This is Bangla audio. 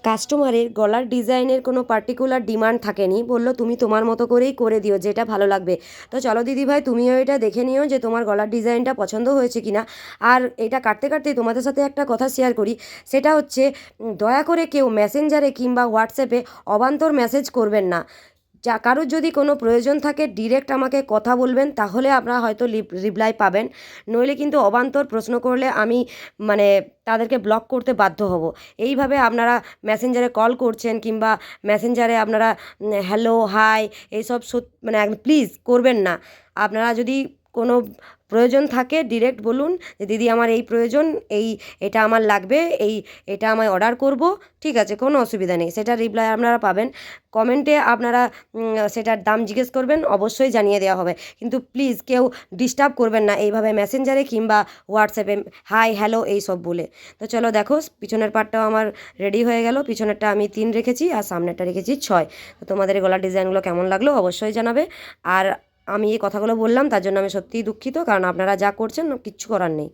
কাস্টমারের গলার ডিজাইনের কোনো পার্টিকুলার ডিমান্ড থাকেনি, বললো তুমি তোমার মতো করেই করে দিও, যেটা ভালো লাগবে। তো চলো দিদিভাই, তুমিও এটা দেখে নিও যে তোমার গলার ডিজাইনটা পছন্দ হয়েছে কিনা। আর এটা কাটতে কাটতেই তোমাদের সাথে একটা কথা শেয়ার করি, সেটা হচ্ছে দয়া করে কেউ মেসেঞ্জারে কিংবা হোয়াটসঅ্যাপে অবান্তর মেসেজ করবেন না। যা কারোর যদি কোনো প্রয়োজন থাকে ডিরেক্ট আমাকে কথা বলবেন, তাহলে আপনারা হয়তো রিপ্লাই পাবেন। নইলে কিন্তু অবান্তর প্রশ্ন করলে আমি মানে তাদেরকে ব্লক করতে বাধ্য হব। এইভাবে আপনারা মেসেঞ্জারে কল করছেন কিংবা মেসেঞ্জারে আপনারা হ্যালো হাই এইসব মানে প্লিজ করবেন না। আপনারা যদি কোনো প্রয়োজন থাকে ডিরেক্ট বলুন যে দিদি আমার এই প্রয়োজন, এটা আমার লাগবে, এটা আমায় অর্ডার করব, ঠিক আছে, কোনো অসুবিধা নেই। সেটা রিপ্লাই আপনারা পাবেন। কমেন্টে আপনারা সেটার দাম জিজ্ঞেস করবেন, অবশ্যই জানিয়ে দেওয়া হবে। কিন্তু প্লিজ কেউ ডিস্টার্ব করবেন না এইভাবে মেসেঞ্জারে কিংবা হোয়াটসঅ্যাপে হাই হ্যালো এইসব বলে। তো চলো দেখো, পিছনের পার্টটাও আমার রেডি হয়ে গেল। পিছনেরটা আমি 3 রেখেছি আর সামনেরটা রেখেছি 6। তো তোমাদের এই গলার ডিজাইনগুলো কেমন লাগলো অবশ্যই জানাবে। আর আমি এই কথাগুলো বললাম তার জন্য আমি সত্যিই দুঃখিত, কারণ আপনারা যা করছেন কিচ্ছু করার নেই।